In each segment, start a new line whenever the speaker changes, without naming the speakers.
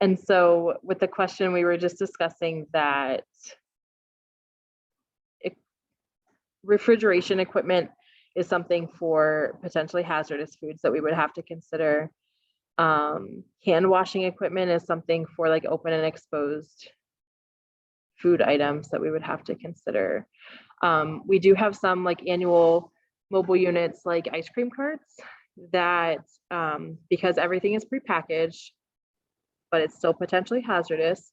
And so with the question, we were just discussing that refrigeration equipment is something for potentially hazardous foods that we would have to consider. Hand washing equipment is something for like open and exposed food items that we would have to consider. We do have some like annual mobile units like ice cream carts that because everything is prepackaged, but it's still potentially hazardous,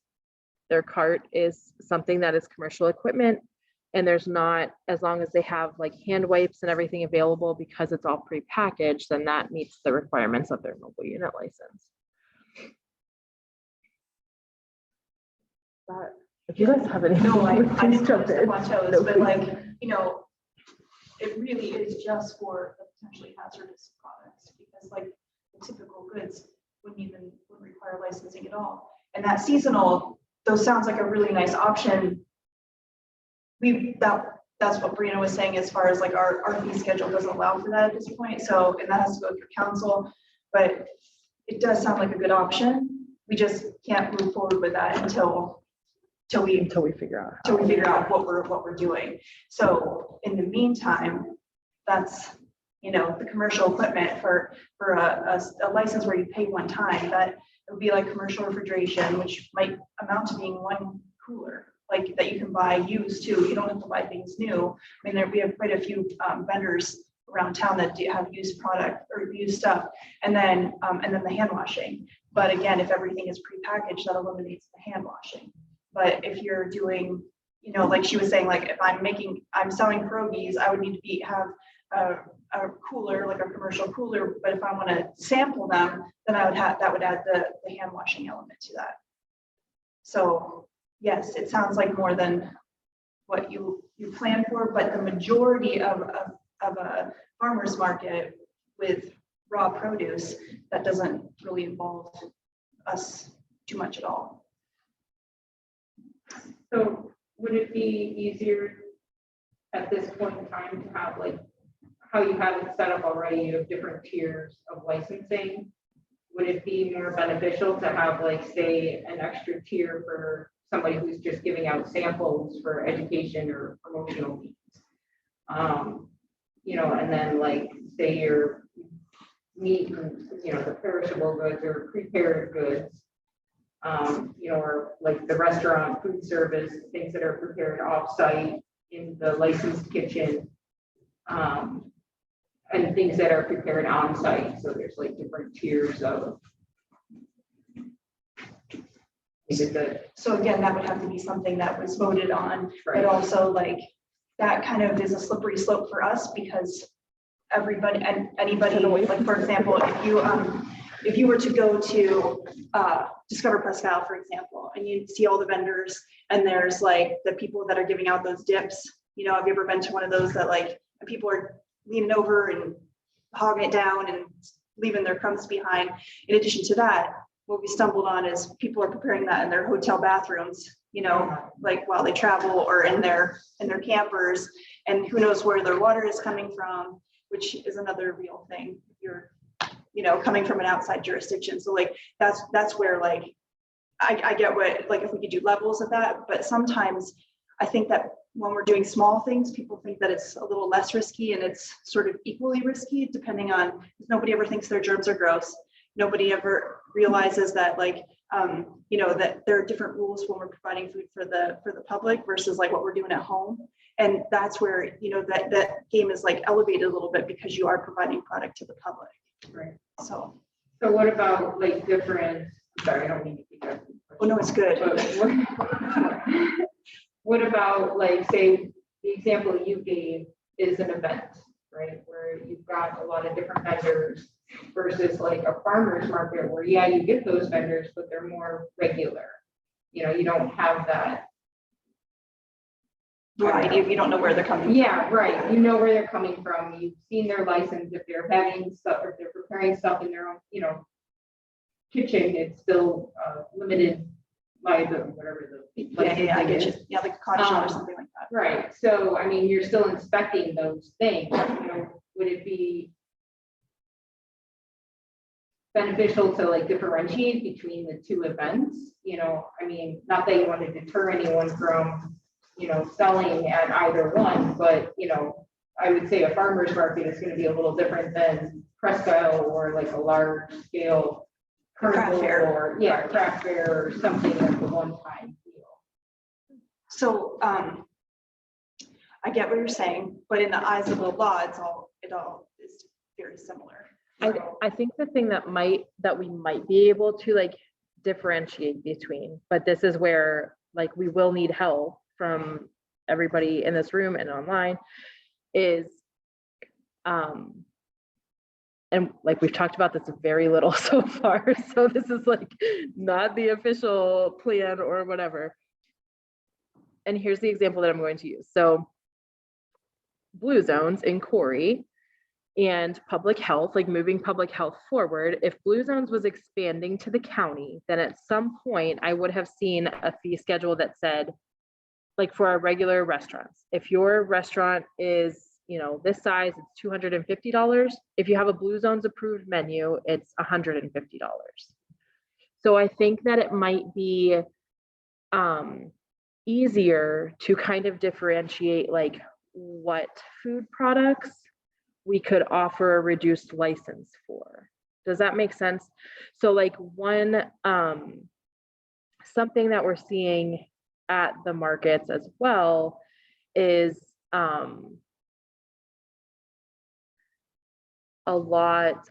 their cart is something that is commercial equipment, and there's not, as long as they have like hand wipes and everything available because it's all prepackaged, then that meets the requirements of their mobile unit license. But if you guys have any,
no, I
please jump in.
No, but like, you know, it really is just for the potentially hazardous products, because like the typical goods wouldn't require licensing at all. And that seasonal, those sounds like a really nice option. That's what Brianna was saying, as far as like our fee schedule doesn't allow for that at this point. So, and that has to go through council, but it does sound like a good option. We just can't move forward with that until we figure out what we're doing. So in the meantime, that's, you know, the commercial equipment for a license where you pay one time, that it would be like commercial refrigeration, which might amount to being one cooler, like that you can buy used too. You don't have to buy things new. I mean, we have quite a few vendors around town that do have used product or used stuff, and then the hand washing. But again, if everything is prepackaged, that eliminates the hand washing. But if you're doing, you know, like she was saying, like if I'm selling pierogies, I would need to have a cooler, like a commercial cooler. But if I want to sample them, then that would add the hand washing element to that. So yes, it sounds like more than what you plan for, but the majority of a farmer's market with raw produce, that doesn't really involve us too much at all.
So would it be easier at this point in time to have, like how you have it set up already, you have different tiers of licensing? Would it be more beneficial to have, like, say, an extra tier for somebody who's just giving out samples for education or promotional needs? You know, and then like say your meat, you know, the perishable goods or prepared goods, you know, or like the restaurant food service, things that are prepared off-site in the licensed kitchen, and things that are prepared on-site. So there's like different tiers of.
So again, that would have to be something that was voted on,
right.
But also like that kind of is a slippery slope for us, because everybody and anybody, like for example, if you were to go to Discover Prescal, for example, and you see all the vendors and there's like the people that are giving out those dips, you know, have you ever been to one of those that like people are leaning over and hogging it down and leaving their crumbs behind? In addition to that, what we stumbled on is people are preparing that in their hotel bathrooms, you know, like while they travel or in their campers, and who knows where their water is coming from, which is another real thing. You're, you know, coming from an outside jurisdiction. So like, that's where like, I get what, like if we could do levels of that, but sometimes I think that when we're doing small things, people think that it's a little less risky, and it's sort of equally risky depending on, nobody ever thinks their germs are gross. Nobody ever realizes that, like, you know, that there are different rules when we're providing food for the public versus like what we're doing at home. And that's where, you know, that game is like elevated a little bit because you are providing product to the public.
Right.
So
what about like different, sorry, I don't mean to keep that.
Oh no, it's good.
What about, like, say the example you gave is an event, right? Where you've got a lot of different vendors versus like a farmer's market where, yeah, you get those vendors, but they're more regular. You know, you don't have that.
Right, if you don't know where they're coming from.
Yeah, right. You know where they're coming from. You've seen their license. If they're having stuff, or if they're preparing stuff in their own, you know, kitchen, it's still limited liability, whatever the
yeah, I get you. Yeah, like a cottage shell or something like that.
Right. So, I mean, you're still inspecting those things. You know, would it be beneficial to like differentiate between the two events, I mean, not that you want to deter anyone from, selling at either one, but, I would say a farmer's market is going to be a little different than Presco or like a large scale
Craft
carnival
fair.
or, craft fair or something like a one-time deal.
So, I get what you're saying, but in the eyes of the law, it all is very similar.
I think the thing that we might be able to like differentiate between, but this is where like we will need help from everybody in this room and online, is and like we've talked about this very little so far, so this is like not the official plan or whatever. And here's the example that I'm going to use. So blue zones in Corey and public health, like moving public health forward, if blue zones was expanding to the county, then at some point I would have seen a fee schedule that said, like for our regular restaurants, if your restaurant is, this size, it's $250. If you have a blue zones approved menu, it's $150. So I think that it might be easier to kind of differentiate like what food products we could offer a reduced license for. Does that make sense? So like one, something that we're seeing at the markets as well is a lot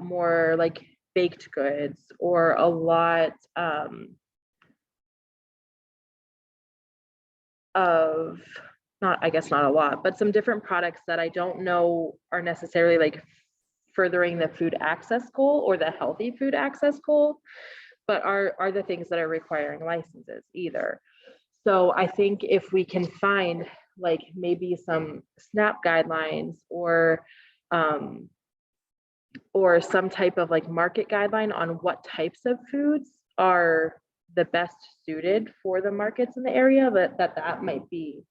more like baked goods, or a lot of, I guess not a lot, but some different products that I don't know are necessarily like furthering the food access goal or the healthy food access goal, but are the things that are requiring licenses either. So I think if we can find like maybe some SNAP guidelines or some type of like market guideline on what types of foods are the best suited for the markets in the area, that might be,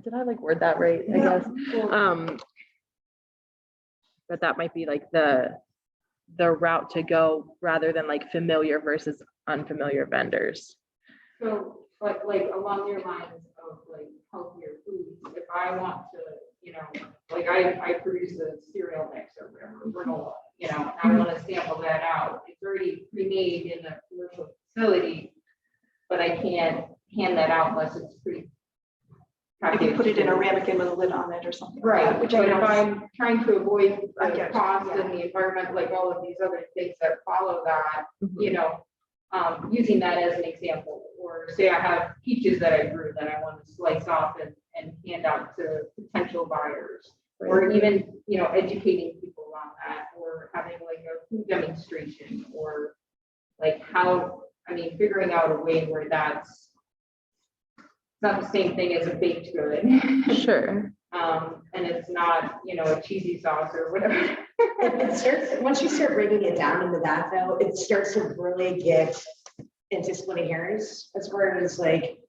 did I like word that right? I guess. But that might be like the route to go rather than like familiar versus unfamiliar vendors.
So, but like along your lines of like healthier foods, if I want to, like I produce a cereal mix or whatever, granola, and I want to sample that out. It's already pre-made in a commercial facility, but I can't hand that out unless it's pretty.
If you put it in a ramekin with a lid on it or something.
Right,
Like that, which
but
I
if
know
I'm trying to avoid
I
the
get you,
cost
yeah.
and the environment, like all of these other things that follow that, using that as an example, or say I have peaches that I grew that I want to slice off and hand out to potential buyers, or even, educating people on that, or having like a food demonstration, or like figuring out a way where that's not the same thing as a baked good.
Sure.
And it's not, a cheesy sauce or whatever.
It starts, once you start breaking it down into that though, it starts to really get into splitting hairs as far as like,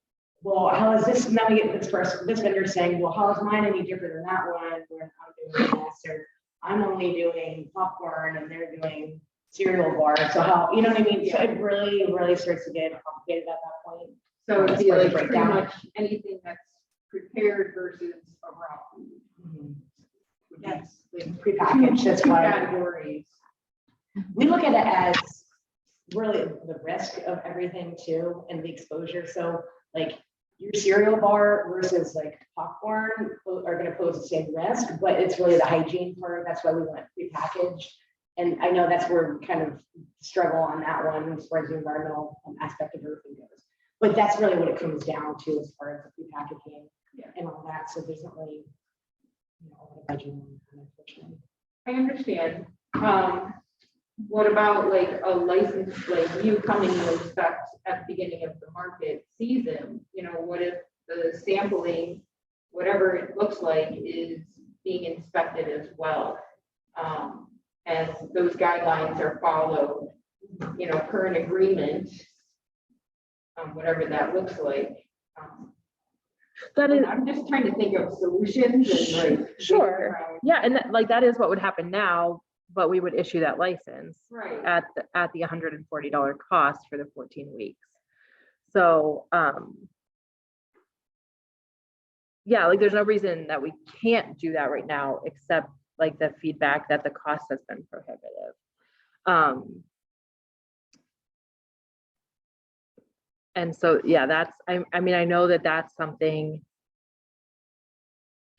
well, how is this, now we get this vendor saying, well, how is mine any different than that one when I'm doing this, or I'm only doing popcorn and they're doing cereal bar. So how, you know what I mean? So it really, really starts to get complicated at that point.
So it'd be
That's where the
like pretty
breakdown.
much anything that's prepared versus a raw food.
Mhm.
Yes. Like
Prepackaged, that's
two
why.
categories.
We look at it as really the risk of everything too, and the exposure. So like your cereal bar versus like popcorn are going to pose the same risk, but it's really the hygiene part. That's why we want prepackaged. And I know that's where we kind of struggle on that one as far as the environmental aspect of everything goes. But that's really what it comes down to as far as the prepackaging and all that. So there's not really, all the budget, unfortunately.
I understand. What about like a license, like you coming to inspect at the beginning of the market season? What if the sampling, whatever it looks like, is being inspected as well? And those guidelines are followed, per an agreement, whatever that looks like.
That is,
I'm just trying to think of solutions and like.
sure. Yeah, and that is what would happen now, but we would issue that license
Right.
at the $140 cost for the 14 weeks. So, yeah, like there's no reason that we can't do that right now, except like the feedback that the cost has been prohibitive. And so, yeah, I mean, I know that that's something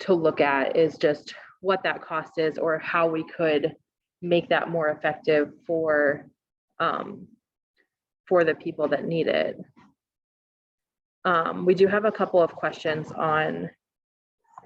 to look at, is just what that cost is or how we could make that more effective for the people that need it. We do have a couple of questions on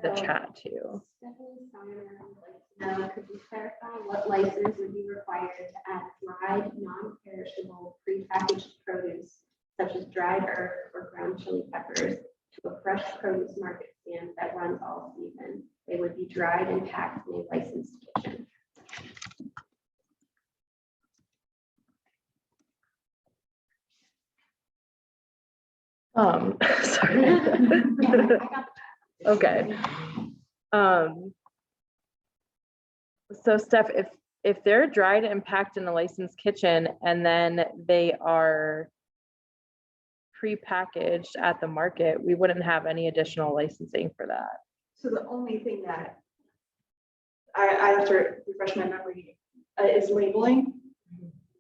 the chat too.
Stephanie Steiner would like to know, could you clarify what license would be required to add dried, non-perishable, prepackaged produce such as dried herbs or ground chili peppers to a fresh produce market stand that runs all season? They would be dried and packed in a licensed kitchen.
Sorry.
Yeah, I got
Okay. So Steph, if they're dried and packed in a licensed kitchen and then they are pre-packaged at the market, we wouldn't have any additional licensing for that.
So the only thing that I have to refresh my memory is labeling.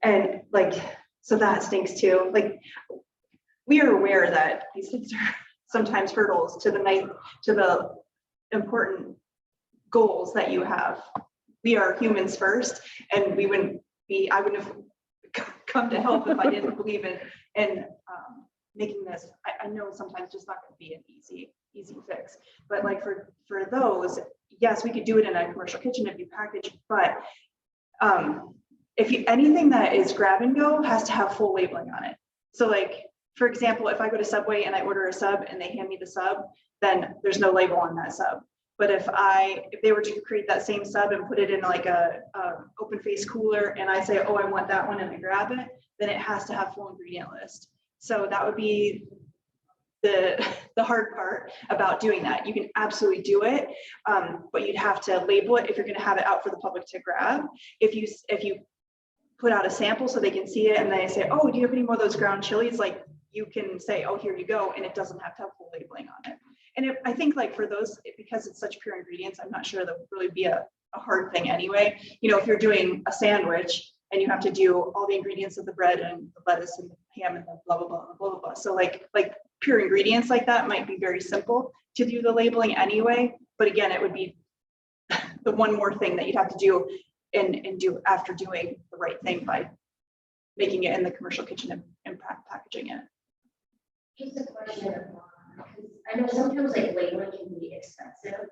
And like, so that stinks too. Like, we are aware that these things are sometimes hurdles to the important goals that you have. We are humans first, and I wouldn't have come to help if I didn't believe in making this. I know sometimes just not going to be an easy fix, but like for those, yes, we could do it in a commercial kitchen if you package, but anything that is grab and go has to have full labeling on it. So like, for example, if I go to Subway and I order a sub and they hand me the sub, then there's no label on that sub. But if they were to create that same sub and put it in like a open face cooler and I say, oh, I want that one, and I grab it, then it has to have full ingredient list. So that would be the hard part about doing that. You can absolutely do it, but you'd have to label it if you're going to have it out for the public to grab. If you put out a sample so they can see it and they say, oh, do you have any more of those ground chilies? Like, you can say, oh, here you go, and it doesn't have to have full labeling on it. And I think like for those, because it's such pure ingredients, I'm not sure that would really be a hard thing anyway. You know, if you're doing a sandwich and you have to do all the ingredients of the bread and the lettuce and the ham and the blah, blah, blah, blah, blah, blah. So like pure ingredients like that might be very simple to do the labeling anyway. But again, it would be the one more thing that you'd have to do and do after doing the right thing by making it in the commercial kitchen and packaging it.
Just a question, because I know sometimes like labeling can be expensive.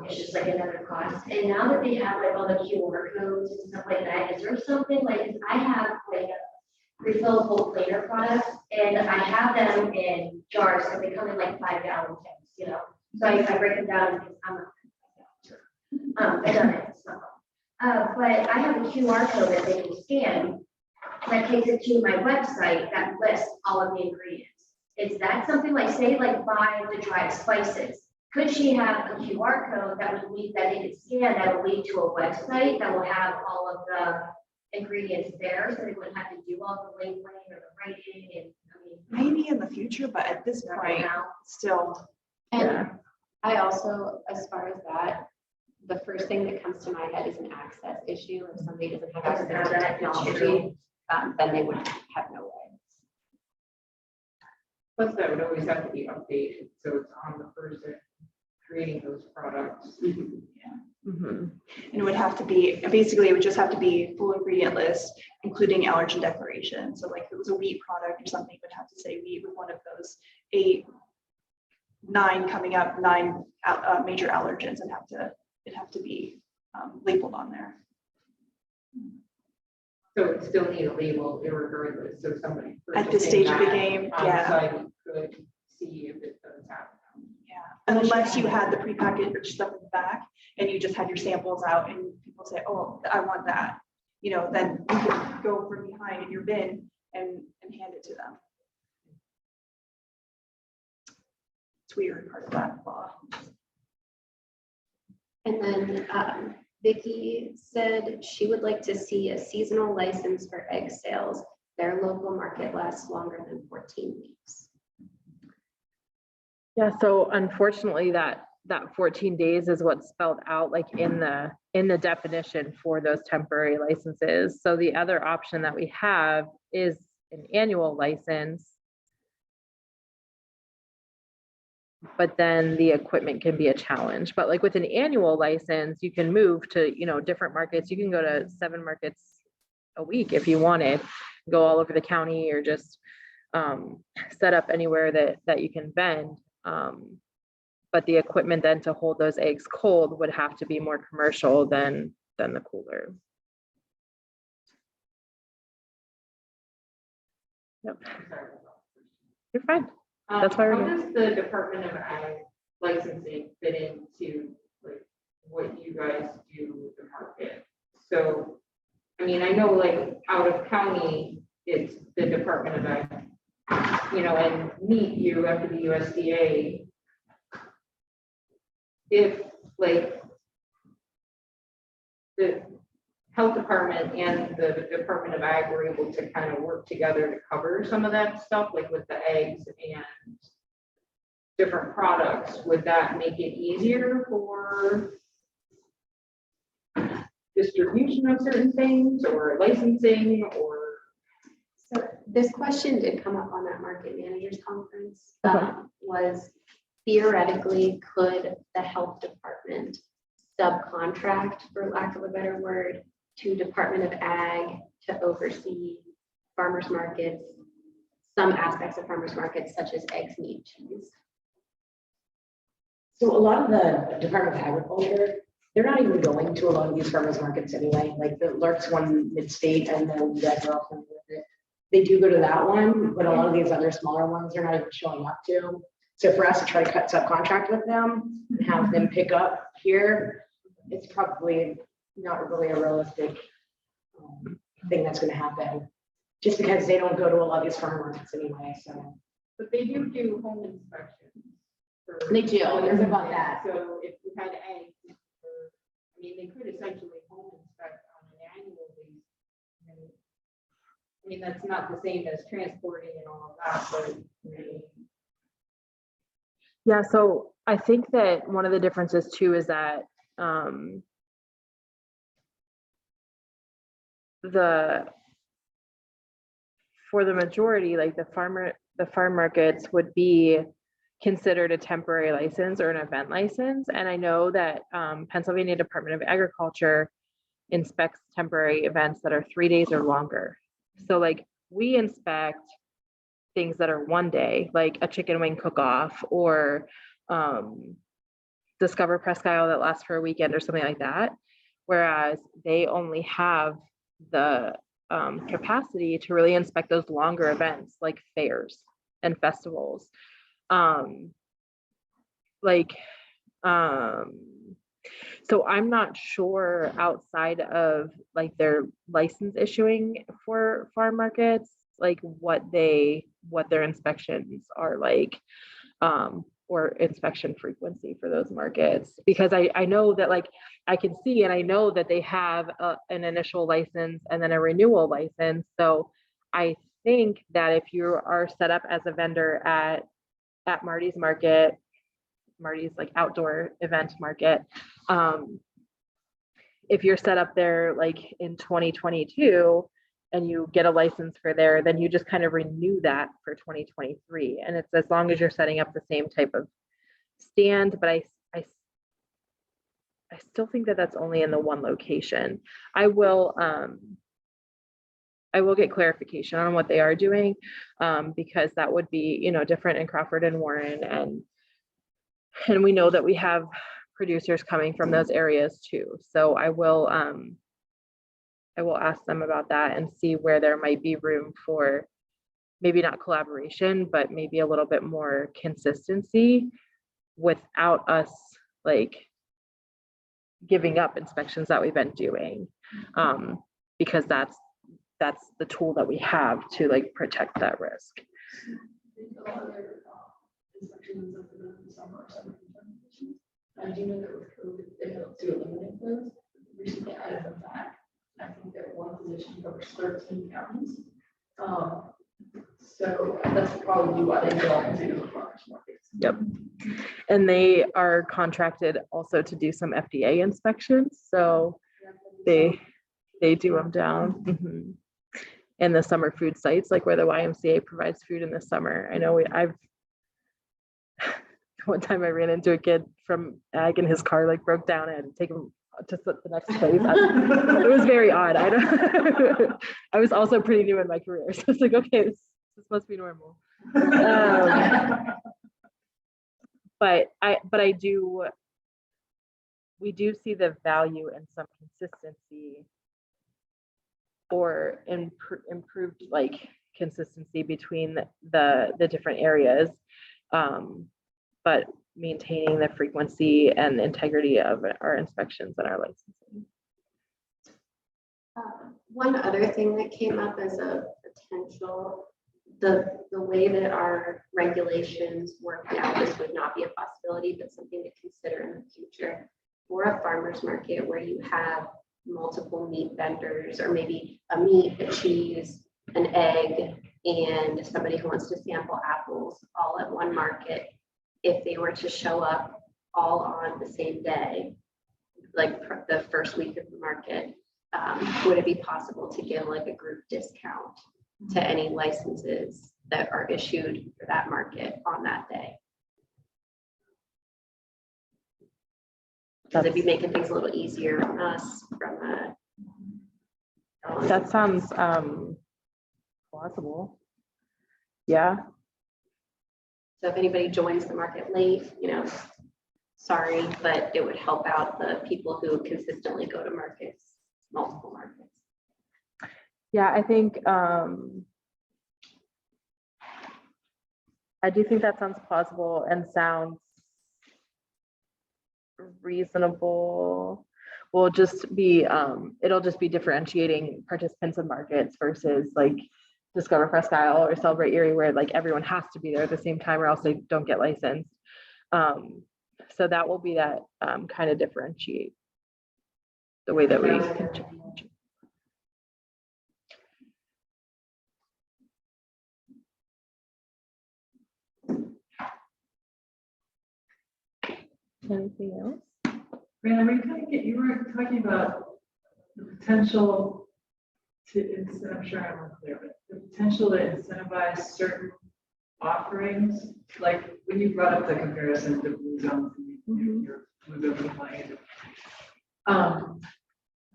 It's just like another cost. And now that they have like all the QR codes and stuff like that, is there something like, I have like a refillable cleaner products and I have them in jars, so they come in like 5-gallon tanks, you know? So I break them down because I'm not I done it, it's not but I have a QR code that they can scan that takes it to my website that lists all of the ingredients. Is that something like, say, like buy the dried spices? Could she have a QR code that would lead, that they could scan, that will lead to a website that will have all of the ingredients there, so they wouldn't have to do all the labeling or the writing? And I mean,
Maybe in the future, but at this point,
now.
still.
And I also, as far as that, the first thing that comes to my head is an access issue. If somebody doesn't have access to technology, then they would have no way.
Plus, that would always have to be updated, so it's on the person creating those products.
Mm-hmm.
And it would have to be, basically, it would just have to be full ingredient list, including allergen declaration. So like if it was a wheat product or something, it would have to say wheat with one of those 9 coming up, 9 major allergens, and it'd have to be labeled on there.
So it still need a label irregardless, so somebody.
At this stage of the
purchasing
game,
that on
yeah.
site could see if it does happen.
Yeah, unless you had the prepackaged stuff in the back and you just had your samples out and people say, oh, I want that, you know, then you can go from behind in your bin and hand it to them. it's weird part of that law.
And then Vicky said she would like to see a seasonal license for egg sales. Their local market lasts longer than 14 weeks.
Yeah, so unfortunately that 14 days is what's spelled out like in the definition for those temporary licenses. So the other option that we have is an annual license. But then the equipment can be a challenge. But like with an annual license, you can move to, different markets. You can go to 7 markets a week if you wanted, go all over the county, or just set up anywhere that you can vend. But the equipment then to hold those eggs cold would have to be more commercial than the cooler. Yep. You're fine. That's why we're
How
here.
does the Department of Ag licensing fit into like what you guys do with the market? So, I mean, I know like out of county, it's the Department of Ag, and meet you after the USDA. If like the health department and the Department of Ag were able to kind of work together to cover some of that stuff, like with the eggs and different products, would that make it easier for distribution of certain things or licensing or?
So this question did come up on that market managers conference,
Okay.
was theoretically, could the health department subcontract, for lack of a better word, to Department of Ag to oversee farmers markets, some aspects of farmers markets such as eggs, meat, cheese?
So a lot of the Department of Agriculture, they're not even going to a lot of these farmers markets anyway, like the Lark's one mid-state, and then you guys are also with it. They do go to that one, but a lot of these other smaller ones, they're not even showing up to. So for us to try to cut subcontract with them and have them pick up here, it's probably not really a realistic thing that's going to happen, just because they don't go to a lot of these farmer markets anyway. So,
But they do home inspections.
They do. There's about that.
So if you had eggs, they could essentially home inspect on an annual basis. And, that's not the same as transporting and all of that, but
Yeah, so I think that one of the differences too is that for the majority, like the farm markets would be considered a temporary license or an event license. And I know that Pennsylvania Department of Agriculture inspects temporary events that are 3 days or longer. So like we inspect things that are 1 day, like a chicken wing cook-off or Discover Presque Isle that lasts for a weekend or something like that. Whereas they only have the capacity to really inspect those longer events like fairs and festivals. So I'm not sure outside of like their license issuing for farm markets, like what their inspections are like, or inspection frequency for those markets, because I know that like I can see and I know that they have an initial license and then a renewal license. So I think that if you are set up as a vendor at Marty's market, Marty's like outdoor event market, if you're set up there like in 2022 and you get a license for there, then you just kind of renew that for 2023. And it's as long as you're setting up the same type of stand, but I still think that that's only in the one location. I will get clarification on what they are doing, because that would be, different in Crawford and Warren, and we know that we have producers coming from those areas too. So I will ask them about that and see where there might be room for maybe not collaboration, but maybe a little bit more consistency without us like giving up inspections that we've been doing, because that's the tool that we have to like protect that risk.
inspections of the summer. I do know that with COVID, they don't do eliminate those. Recently added them back. I think that one position covers 13 counties. So that's probably why they don't do farmers markets.
Yep. And they are contracted also to do some FDA inspections, so they do them down. Mhm. And the summer food sites, like where the YMCA provides food in the summer. I know I've one time I ran into a kid from ag and his car like broke down. I had to take him to the next place. It was very odd. I was also pretty new in my career, so it's like, okay, this must be normal. But we do see the value in some consistency or improved like consistency between the different areas, but maintaining the frequency and integrity of our inspections and our licensing.
One other thing that came up as a potential, the way that our regulations work now, this would not be a possibility, but something to consider in the future. For a farmer's market where you have multiple meat vendors, or maybe a meat, a cheese, an egg, and somebody who wants to sample apples all at one market, if they were to show up all on the same day, like the first week of the market, would it be possible to give like a group discount to any licenses that are issued for that market on that day? Because it'd be making things a little easier on us from a.
That sounds plausible. Yeah.
So if anybody joins the market late, sorry, but it would help out the people who consistently go to markets, multiple markets.
Yeah, I think I do think that sounds plausible and sounds reasonable. Will just be it'll just be differentiating participants in markets versus like Discover Presque Isle or Celebrate Erie, where like everyone has to be there at the same time or else they don't get licensed. So that will be that kind of differentiate the way that we can change. Anything else?
Brandon, you were talking about the potential to, I'm sure I'm unclear, but the potential to incentivize certain offerings, like when you brought up the comparison to blue zones, your blue zone client,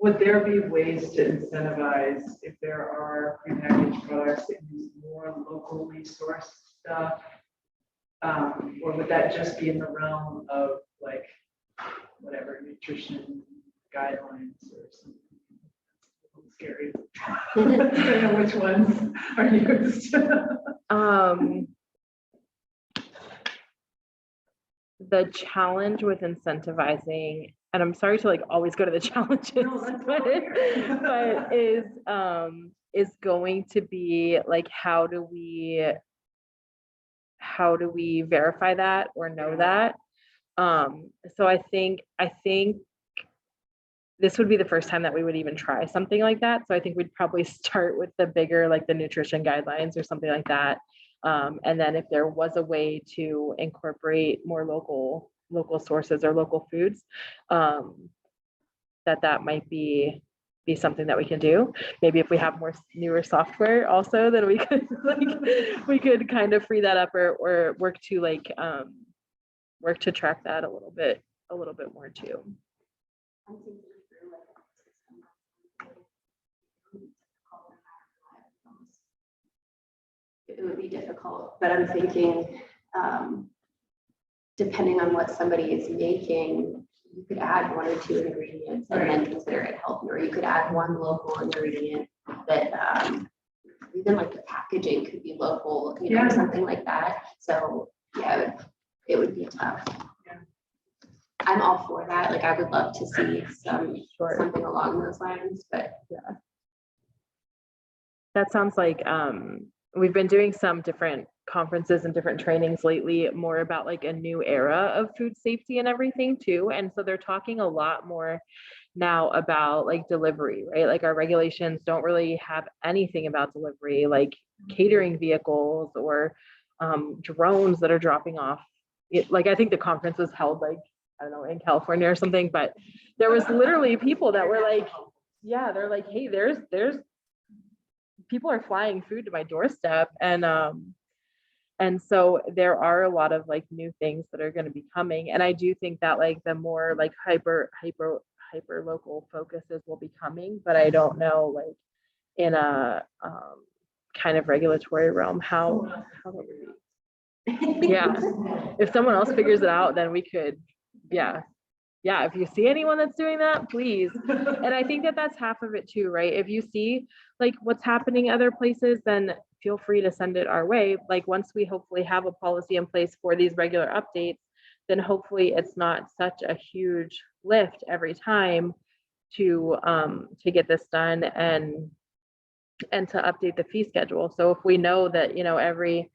would there be ways to incentivize if there are prepackaged products that use more locally sourced stuff? Or would that just be in the realm of like whatever nutrition guidelines or something? Scary. I don't know which ones are used.
The challenge with incentivizing, and I'm sorry to like always go to the challenges,
No,
but is going to be like, how do we verify that or know that? So I think this would be the first time that we would even try something like that. So I think we'd probably start with the bigger, like the nutrition guidelines or something like that. And then if there was a way to incorporate more local sources or local foods, that might be something that we can do. Maybe if we have more newer software also, then we could we could kind of free that up or work to like work to track that a little bit more too.
It would be difficult, but I'm thinking, depending on what somebody is making, you could add 1 or 2 ingredients and then consider it healthy, or you could add 1 local ingredient that even like the packaging could be local, or something like that. So yeah, it would be tough.
Yeah.
I'm all for that. Like I would love to see something along those lines, but
yeah. That sounds like we've been doing some different conferences and different trainings lately more about like a new era of food safety and everything too. And so they're talking a lot more now about like delivery, right? Like our regulations don't really have anything about delivery, like catering vehicles or drones that are dropping off. Like I think the conference was held like, I don't know, in California or something, but there was literally people that were like, yeah, they're like, hey, there's people are flying food to my doorstep. And so there are a lot of like new things that are going to be coming. And I do think that like the more like hyper local focuses will be coming, but I don't know like in a kind of regulatory realm how that would be. Yeah. If someone else figures it out, then we could, yeah. Yeah, if you see anyone that's doing that, please. And I think that that's half of it too, right? If you see like what's happening other places, then feel free to send it our way. Like once we hopefully have a policy in place for these regular updates, then hopefully it's not such a huge lift every time to get this done and to update the fee schedule. So if we know that, you know, every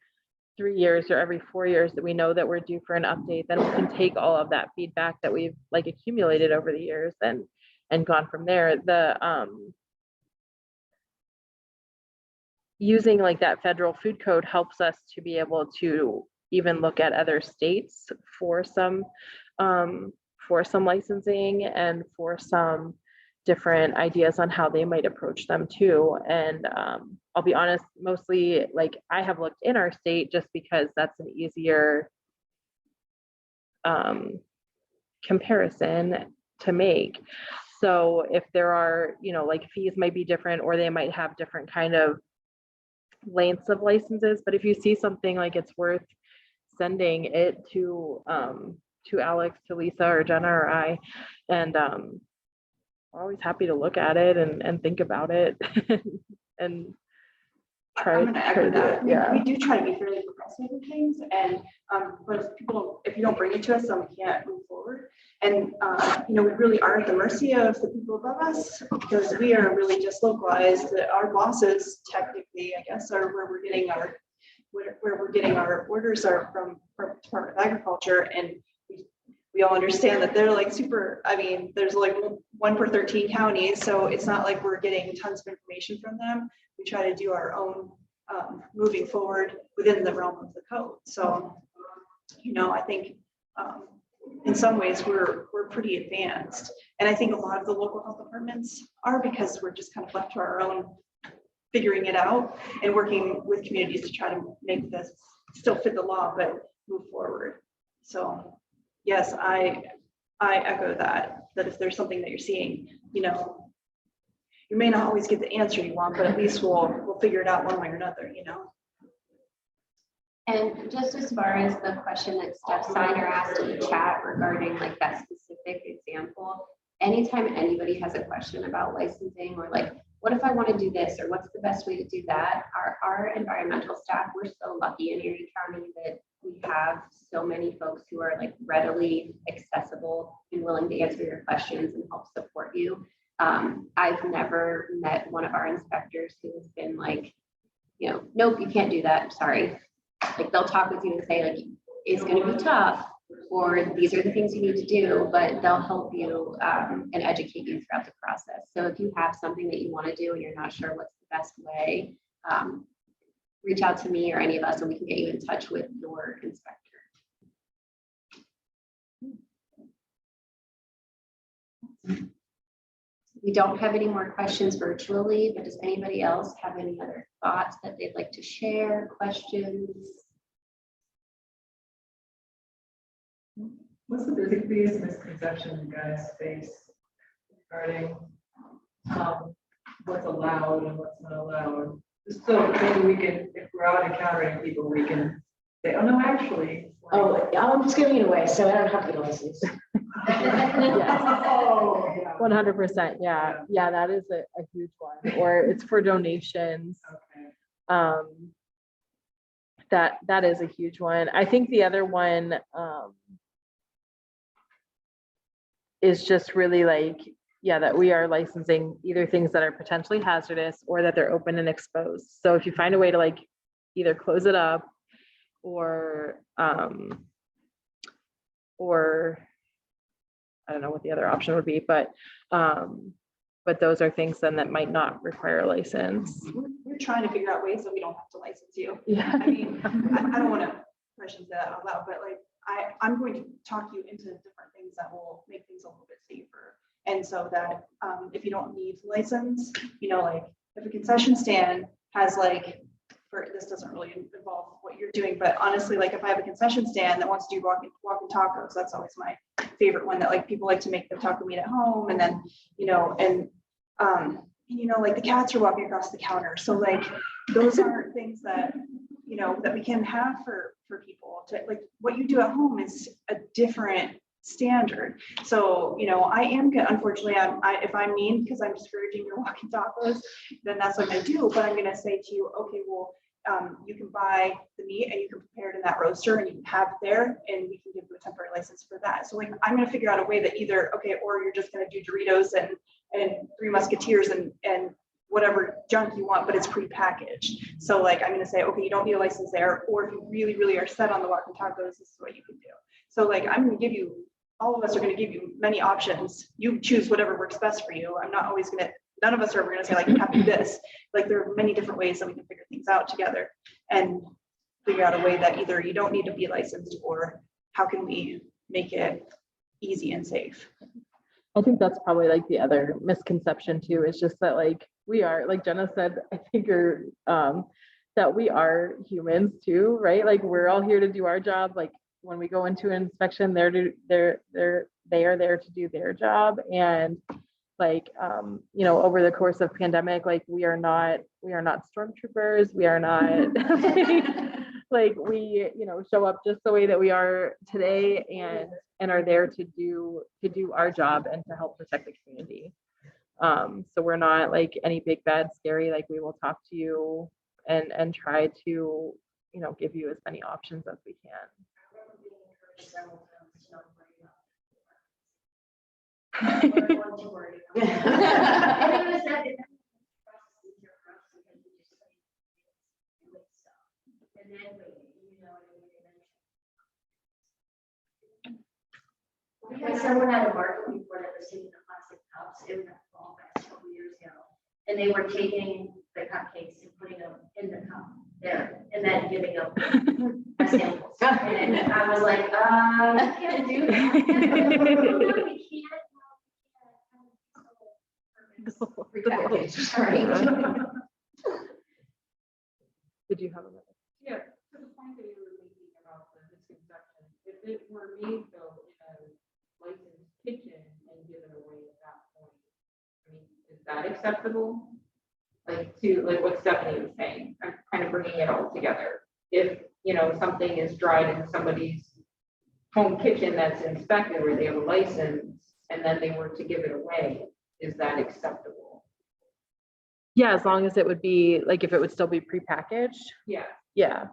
3 years or every 4 years that we know that we're due for an update, then we can take all of that feedback that we've like accumulated over the years and gone from there. The using like that federal food code helps us to be able to even look at other states for some licensing and for some different ideas on how they might approach them too. And I'll be honest, mostly like I have looked in our state just because that's an easier comparison to make. So if there are, you know, like fees might be different or they might have different kind of lengths of licenses, but if you see something like it's worth sending it to Alex, to Lisa or Jenna or I, and we're always happy to look at it and think about it and try
I'm gonna
to
echo
do it.
that.
Yeah.
We do try to be fairly progressive with things, and but if you don't bring it to us, then we can't move forward. And you know, we really are at the mercy of the people above us because we are really just localized. Our bosses, technically, I guess, are where we're getting our orders are from Department of Agriculture, and we all understand that they're like super, I mean, there's like 1 per 13 counties, so it's not like we're getting tons of information from them. We try to do our own moving forward within the realm of the code. So, you know, I think in some ways we're pretty advanced. And I think a lot of the local health departments are, because we're just kind of left to our own figuring it out and working with communities to try to make this still fit the law, but move forward. So yes, I echo that if there's something that you're seeing, you know, you may not always get the answer you want, but at least we'll figure it out one way or another, you know.
And just as far as the question that Steph Steiner asked in the chat regarding like that specific example, anytime anybody has a question about licensing or like, what if I want to do this or what's the best way to do that? Our environmental staff, we're so lucky in Erie County that we have so many folks who are like readily accessible and willing to answer your questions and help support you. I've never met one of our inspectors who has been like, you know, nope, you can't do that. I'm sorry. Like they'll talk with you and say like, it's going to be tough, or these are the things you need to do, but they'll help you and educate you throughout the process. So if you have something that you want to do and you're not sure what's the best way, reach out to me or any of us and we can get you in touch with your inspector. We don't have any more questions virtually, but does anybody else have any other thoughts that they'd like to share, questions?
What's the biggest misconception you guys face regarding what's allowed and what's not allowed? Just so maybe we can, if we're out encountering people, we can say, oh no, actually.
Oh, I'm just giving it away, so I don't have to get a license.
Oh, yeah.
100%. Yeah. Yeah. That is a huge one. Or it's for donations.
Okay.
That is a huge one. I think the other one is just really like, yeah, that we are licensing either things that are potentially hazardous or that they're open and exposed. So if you find a way to like either close it up or I don't know what the other option would be, but those are things then that might not require a license.
We're trying to figure out ways that we don't have to license you.
Yeah.
I mean, I don't want to say that out loud, but like, I'm going to talk you into different things that will make things a little bit safer. And so that if you don't need license, you know, like if a concession stand has like, this doesn't really involve what you're doing, but honestly, like if I have a concession stand that wants to do walking tacos, that's always my favorite one, that like people like to make the taco meat at home. And then, you know, and you know, like the cats are walking across the counter. So like, those aren't things that, you know, that we can have for people to like, what you do at home is a different standard. So, you know, I am good. Unfortunately, if I'm mean because I'm discouraging your walking tacos, then that's what I do. But I'm going to say to you, okay, well, you can buy the meat and you can prepare it in that roaster and you can have it there and we can give you a temporary license for that. So like, I'm going to figure out a way that either, okay, or you're just going to do Doritos and Three Musketeers and whatever junk you want, but it's pre-packaged. So like, I'm going to say, okay, you don't need a license there. Or if you really, really are set on the walking tacos, this is what you can do. So like, I'm going to give you, all of us are going to give you many options. You choose whatever works best for you. I'm not always going to, none of us are ever going to say like, you have to do this. Like there are many different ways that we can figure things out together and figure out a way that either you don't need to be licensed or how can we make it easy and safe.
I think that's probably like the other misconception too, is just that like we are, like Jenna said, I think that we are humans too, right? Like we're all here to do our job. Like when we go into an inspection, they are there to do their job. And like you know, over the course of pandemic, like we are not stormtroopers. We are not like we, you know, show up just the way that we are today and are there to do our job and to help protect the community. So we're not like any big bad scary, like we will talk to you and try to, you know, give you as many options as we can.
And it was that. And then, you know what I mean? We had someone at a market before that was taking the plastic cups, it was a fall fest a couple years ago. And they were taking the cupcakes and putting them in the cup there and then giving them a sample. And I was like, you can't do that. We can't.
Prepackaged, right?
Did you have another?
Yeah, to the point that you were making about the misconception, if it were made though in a licensed kitchen and given away at that point, I mean, is that acceptable? Like what Stephanie was saying, I'm kind of bringing it all together. If, you know, something is dried in somebody's home kitchen that's inspected where they have a license and then they were to give it away, is that acceptable?
Yeah, as long as it would be like, if it would still be prepackaged.
Yeah.
Yeah,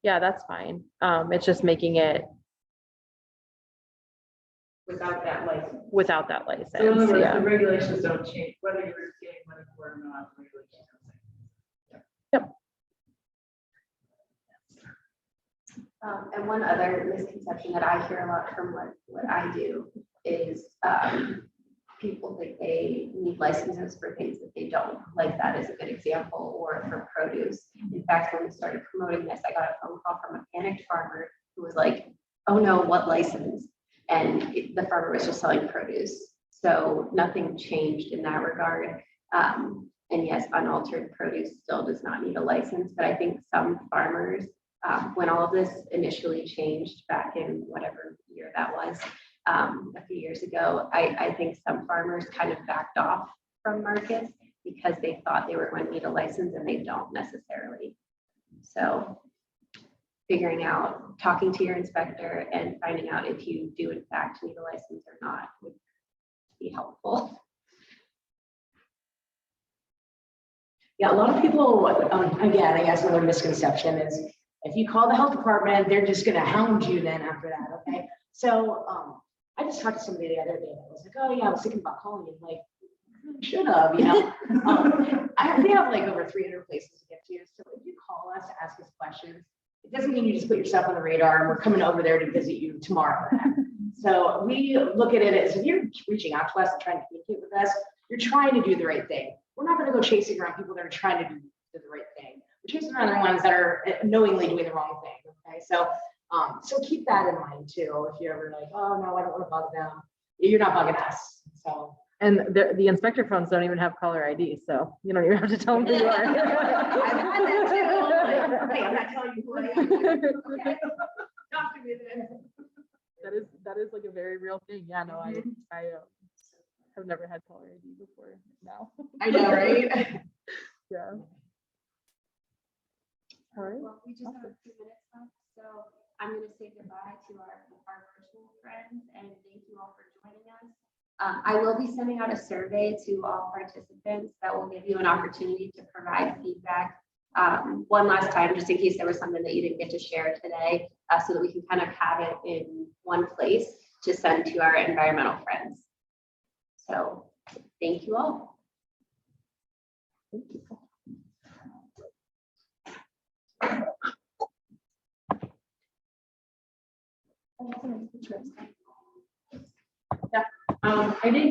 that's fine. It's just making it
Without that license.
without that license.
So in other words,
Yeah.
the regulations don't change, whether you're getting money for it or not, the regulations don't change.
And one other misconception that I hear a lot from what I do is people think they need licenses for things that they don't. Like that is a good example, or for produce. In fact, when we started promoting this, I got a phone call from a panicked farmer who was like, oh no, what license? And the farmer was just selling produce. So nothing changed in that regard. And yes, unaltered produce still does not need a license, but I think some farmers, when all of this initially changed back in whatever year that was, a few years ago, I think some farmers kind of backed off from markets because they thought they were going to need a license and they don't necessarily. So figuring out, talking to your inspector and finding out if you do in fact need a license or not would be helpful.
Yeah, a lot of people, again, I guess another misconception is if you call the health department, they're just gonna hound you then after that, okay? So I just talked to somebody the other day that was like, oh yeah, I was thinking about calling you. Like, should have, you know. We have like over 300 places to get to. So if you call us to ask us questions, it doesn't mean you just put yourself on the radar and we're coming over there to visit you tomorrow. So we look at it as if you're reaching out to us and trying to communicate with us, you're trying to do the right thing. We're not going to go chasing around people that are trying to do the right thing. We're chasing around the ones that are knowingly doing the wrong thing. Okay, so keep that in mind too. If you're ever like, oh no, I don't want to bug them, you're not bugging us. So.
And the inspector phones don't even have caller ID, so you don't even have to tell them who you are.
I've had that too. Like, okay, I'm not telling you who I am. Okay. Documented.
That is like a very real thing. Yeah, no, I have never had caller ID before now.
I know, right?
Yeah. All right.
Well, we just have a few minutes left, so I'm going to say goodbye to our virtual friends and thank you all for joining us. I will be sending out a survey to all participants that will give you an opportunity to provide feedback one last time, just in case there was something that you didn't get to share today, so that we can kind of have it in one place to send to our environmental friends. So thank you all.
Thank you.
I didn't